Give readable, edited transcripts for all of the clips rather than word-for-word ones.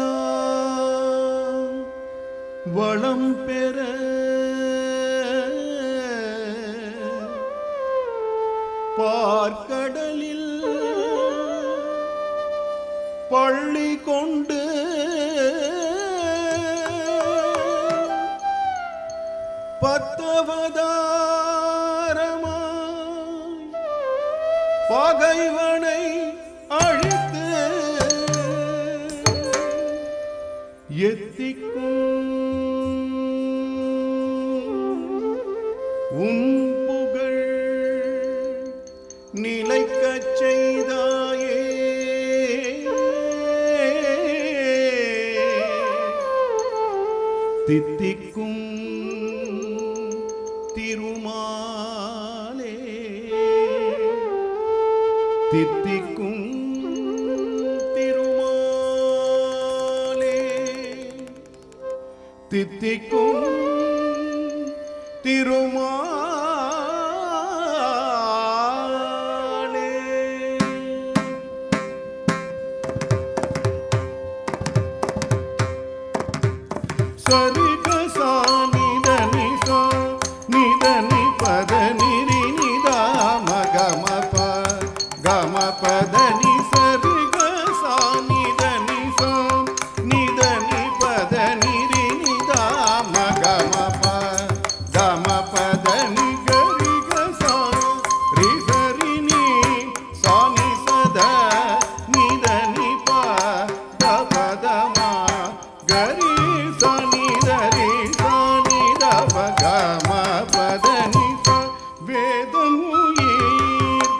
பாரெல்லாம் வளம் பெற பார்க்கடலில் பள்ளி கொண்டு பத்தவதாரமாய் பகைவனை அழித்து எத்திக்கும் உன் புகழ் நிலைக்கச் செய்தாயே. தித்திக்கும் திருமாலே தித்திக்கும் திருமாலே தித்திக்கும் திருமாலே. சரிக சானிதனி சா நிதனி பத நிரி நிதா மகம ப கம பதனி சரிக சானிதனி சா நிதனி பத நிரி நிதா மகம ப கம பதனி கரிக சா ரி சரி நி சானி சத நிதனி ப த பத மா கரி சானி தரி சானி த பகம பதனி ச. வேதம் உயிர்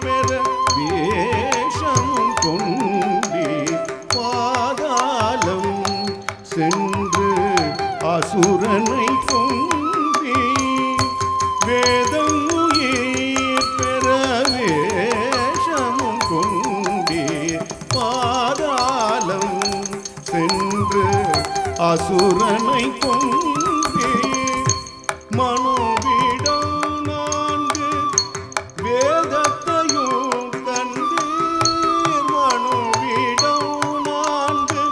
பெற வேஷம் கொண்டி பாதாளம் சென்று அசுரனை கொண்டி. வேதம் உயிர் பெற வேஷம் கொண்டி பாதாளம் சென்று அசுரனை கொண்டே. மனோவிடம் நான்கு வேதத்தையும் தந்தீர். மனோவிடம் நான்கு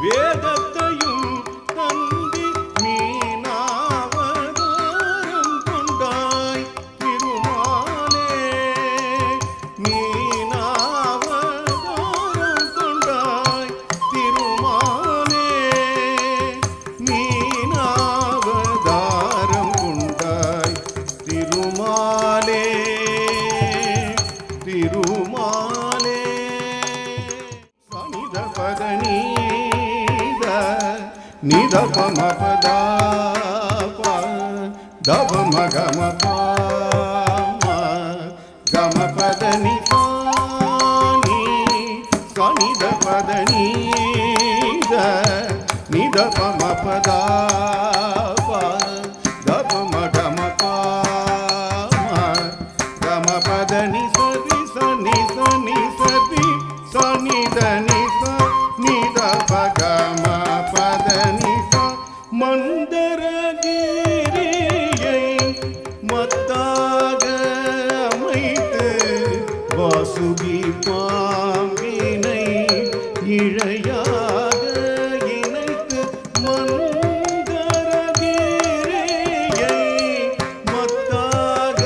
வேதத்தையும் தந்தி மீனாவதாரம் கொண்டாய் திருமாலே. மீனாவதாரம் கொண்டாய் திருமாலே. மீனாவதாரம் கொண்டாய் திருமாலே திருமாலே. சனித பத நீத நித பம பதா ப தப மகம பாம கம பத நி சானி சனித பத நீத நித பம பதா ப தப மகம பாம கம பத நி சதி சனி சனி சதி சனி தனி ச நித பகம பத நி ச. மந்தரகிரியை மத்தாக அமைத்து வாசுகி பாம்பினை இழையாக இணைத்து. மந்தரகிரியை மத்தாக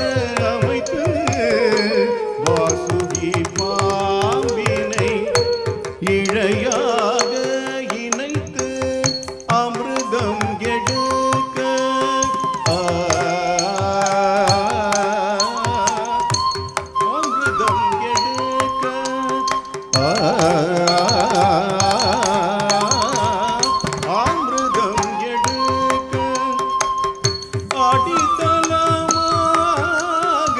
அமைத்து வாசுகி பாம்பினை இழையாக இணைத்து அமிர்தம் எடுக்க அமிர்தம் எடுக்க அமிர்தம் எடுக்க அடித்தளமாக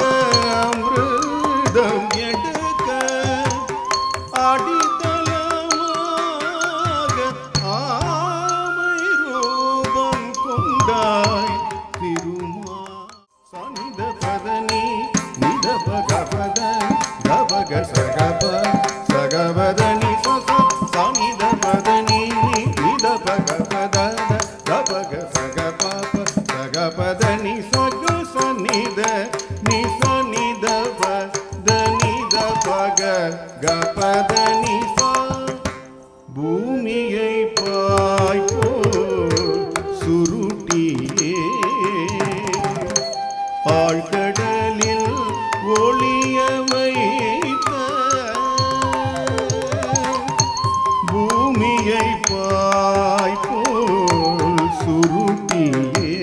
அமிர்தம் எடுக்க அடித்தளமாக ஆமை ரூபம் கொண்டாய் திருமா. சனித பதனி நித பகபத தபக சகப சகபதனி சச சனித பதனி நித பகபத தபக சகப சகபதனி சக சனித நி சனித ப த நித பக கபத நிசா பூமியை பாய்போ சுருட்டியே ஆழ்கடலில் ஒளிய வைத்த பூமியை பாய்போ சுருட்டியே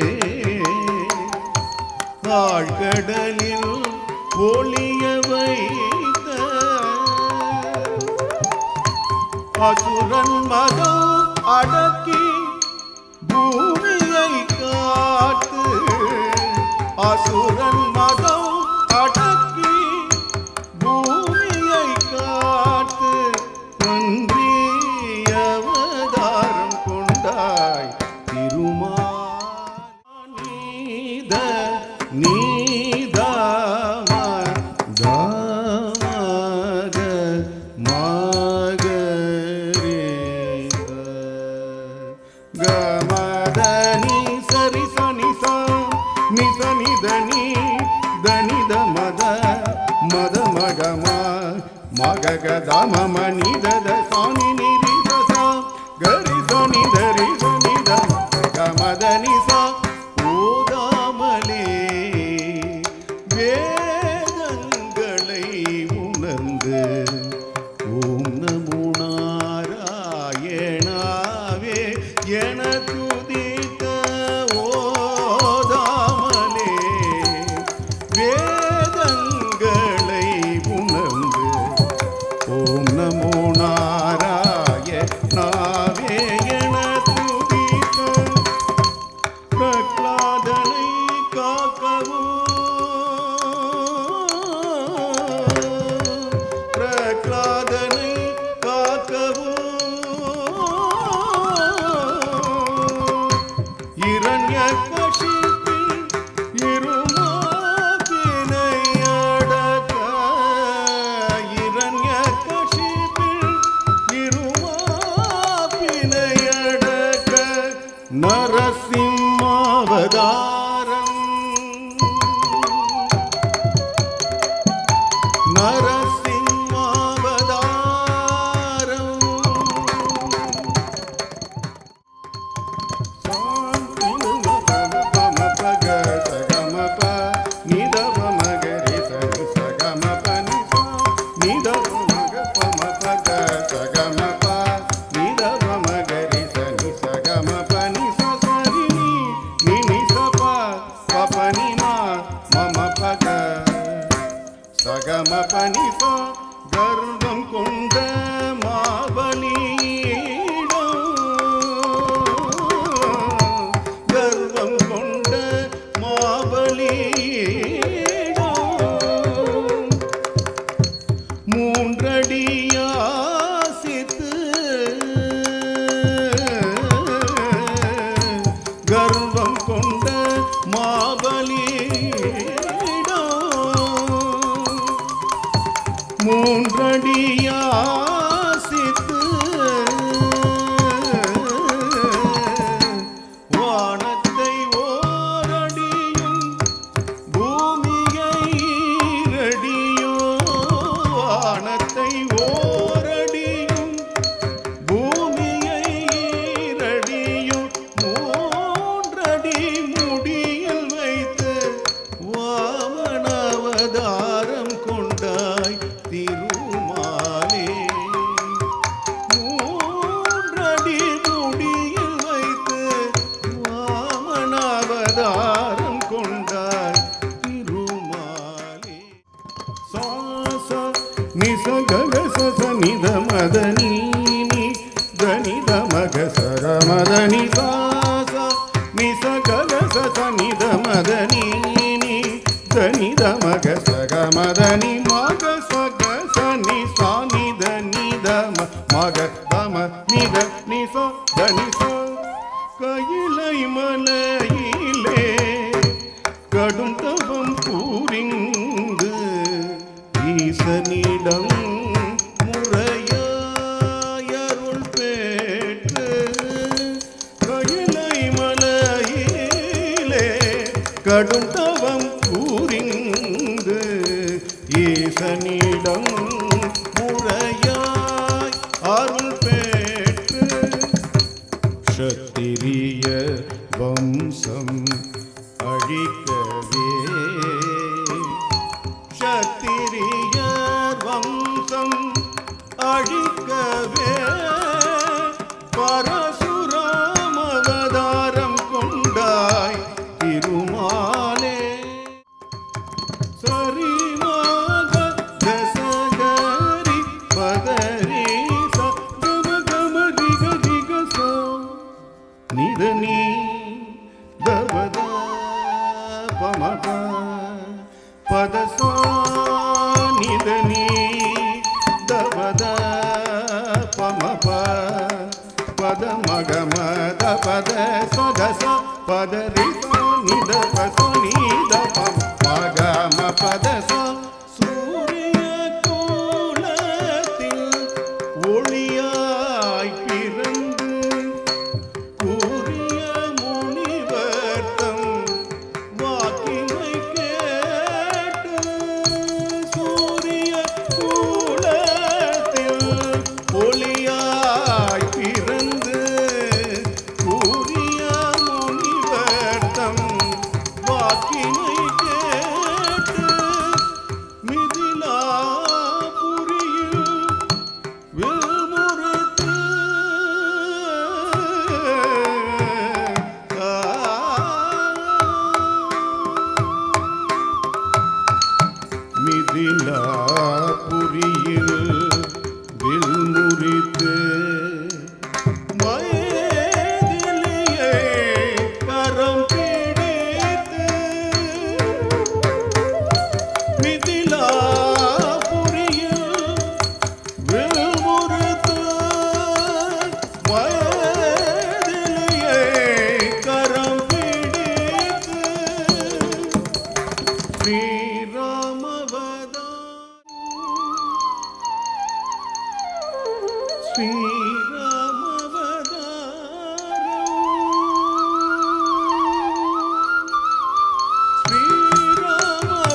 ஆழ்கடலில் ஒளிய வைத்த அசுரன் மதம் அடக்கி பூமியை காத்து அசுரன் மதம் அடக்கி பூமியை காத்து ஒன்றி அவதாரம் கொண்டாய் திருமால் நீத நீதாம தாமக மகரேக கமதனி சரி சனி சா நிச நிதனி தனித மத மத மகம மகக தம நிதத சானி நிரி சா கரி சனி தரி சனி தம கமதனி சா ஓதாமலே வேதங்களை உணர்ந்து ஓம் நமோ நாராயணாவே என துதித்த ஓதாமலே வேதங்களை உணர்ந்து ஓம் நமோ நாராயணாவே என துதித்த பிரகலாதனை காக்கவும் பிரகலாதனை காக்கவும் இரண்யகசிபின் இருமாப்பினை அடக்க இரண்யகசிபின் இருமாப்பினை அடக்க நரசிம்மாவதாரம் நரசிம்மாவதாரம் சகம பனிசா கர்வம் கொண்ட மாபலியிடம் கர்வம் கொண்ட மாபலியிடம் மூன்றடியாசித்து கர்வம் கொண்ட மாபலியிடம் மூன்றடியாசித்து வானத்தை ஓரடியும் பூமியை ஈரடியும் வானத்தை ஓரடியும் பூமியை ஈரடியும் மூன்றடி முடியில் வைத்து வாமனாவதாரம் கொண்டாய் திருமாலே மூன்றடி முடியில் வைத்து வாமனாவதாரம் கொண்டாய் திருமாலே சாச நிச கக சச நித மதனி தனித மக சர மதனி சாச நிச கக சச நித மதனி தனித மக சக மதனி மக சக சனி சானி தனி தம மக தம நித நிச தனிச கையிலை மலையிலே கடும் தவம் கூறிந்து ஈசனிடம் முறையாயருள் பெற்று கையிலை மலையிலே கடும் தவம் கூறிந்து ஈசனிடம் பதசா நிதனி தபத பமப பத மகமத பத சதச பத ரிச நித பச நித பம் மகம பதச சூரிய கோலத்தில் ஒளியாய் பிறந்து கூறிய முனிவர்த்தம் வாக்கினை கேட்டு சூரிய கோலத்தில் ஒளியாய் பிறந்து கூறிய முனிவர்த்தம் வாக்கினை கேட்டு மிதிலாபுரியில் வில்முறுத்து மிதிலாபுரியில் வில்முறித்து மயதிலியே கரம் பிடித்து மிதிலாபுரியில் வில்முறுத்து மயதிலியே கரம் பிடித்து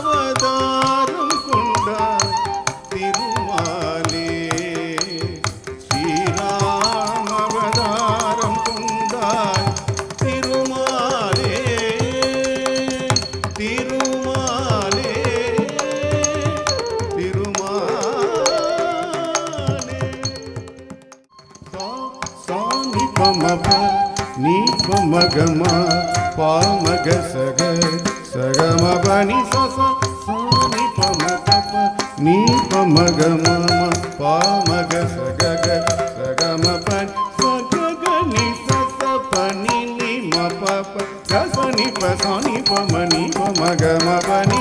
ஸ்ரீராமவதாரம் கொண்டார் திருமாலே ஸ்ரீராமவதாரம் கொண்டார் திருமாலே திருமாலே திருமாலே சாமி பமப நீ பமகம பாமக சக சகம பனி சச சாமி பமப நீ பமகம பாமக சக சகம பனி சக நீ சச பனி நீ மபப சசனி பசனி பமனி பமகம பனி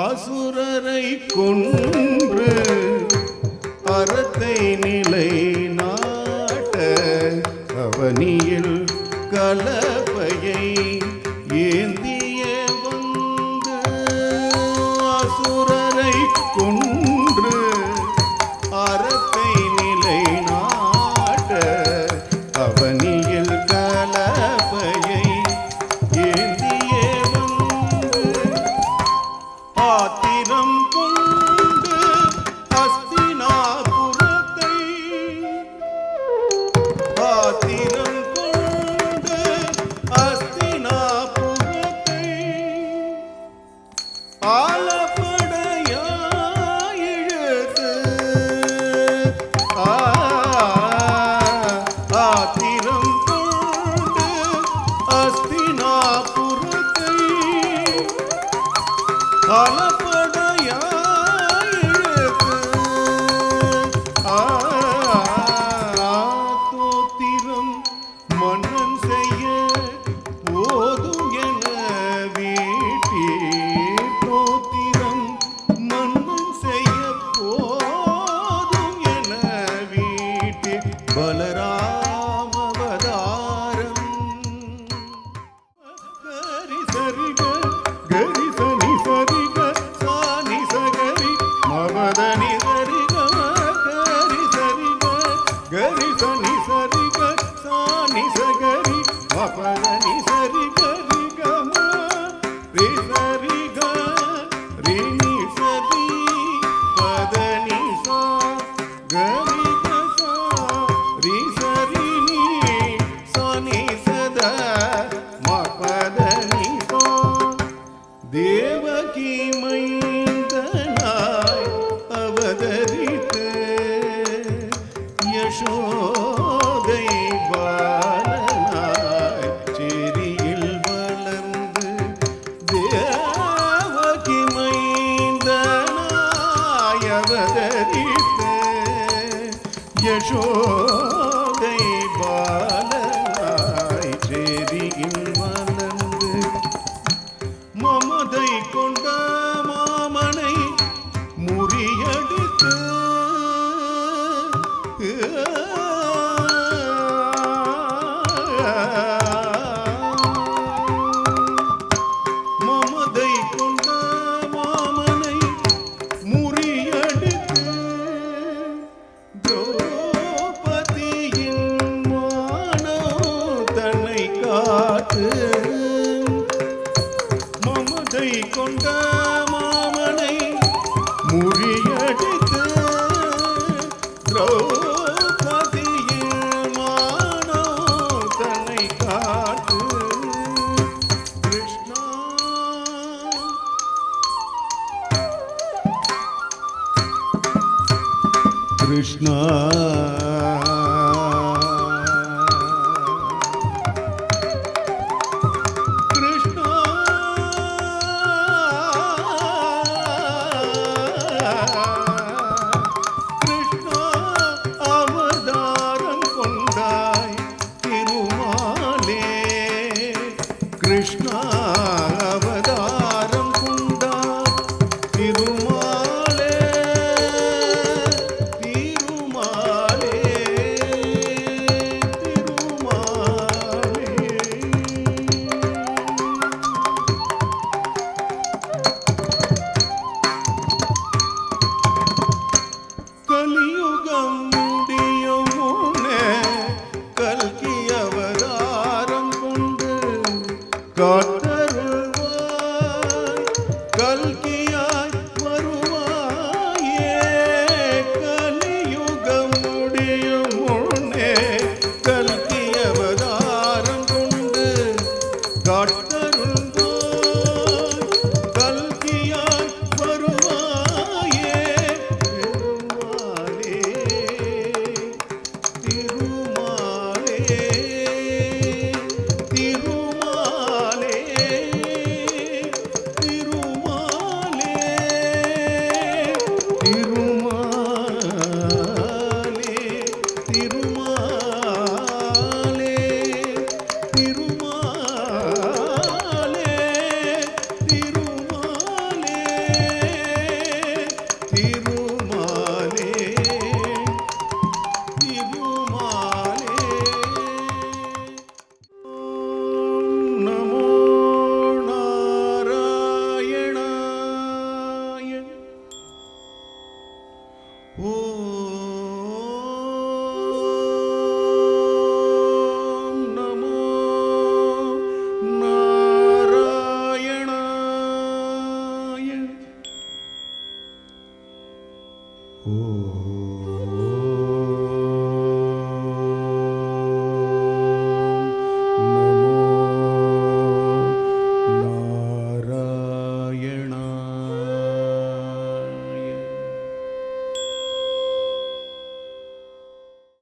ஆசுரரை கொன்று அறத்தை நிலை நாட்ட அவனியில் கலப்பையை ஏந்திய வந்து அசுரரை கொன்று அறத்தை நிலை நாட்ட அவனியில் கலப்பையை ஏந்திய வந்து ஆத்திரம் கொண்டு அஸ்தினாபுரத்தை ஆத்திரம் கொண்டு அஸ்தினாபுரத்தை ஆலப்படையாய் இழுத்து ஆத்திரம் கொண்டு அஸ்தினாபுரத்தை ஆலப்படையாய் இழுத்து தோத்திரம் மன்னன் செய்ய போதும் என வீட்டீர் தோத்திரம் மன்னன் செய்ய போதும் என வீட்டீர் பலராமவதாரம் கரி சரிக கரி சனி சரிக சானி சகரி மவதனி சரிக கரி சரிக கரி சனி சரிக சானி சகரி மபதனி சரிக ரிகம ரி சரிக ரி நி சரி பதனி சா கரி சா ரி சரி நி சனி சத மபதனி சா தேவகி மைந்தனாய் அவதரித்து யசோதை பாலனாய் செரியில் வளர்ந்து தேவகி மைந்தனாய் அவதரித்து யசோதை பாலனாய் செரியில் வளர்ந்து மமதை கொண்ட முறியடித்து திரௌபதியின் மானோ தன்னை காத்து கிருஷ்ணா கிருஷ்ணா கிருஷ்ணா அவதாரம் கொண்டாய் திருமாலே திருமாலே திருமாலே கலியுகம் முடியும் முன்னே கல்கி அவதாரம் கொண்டு God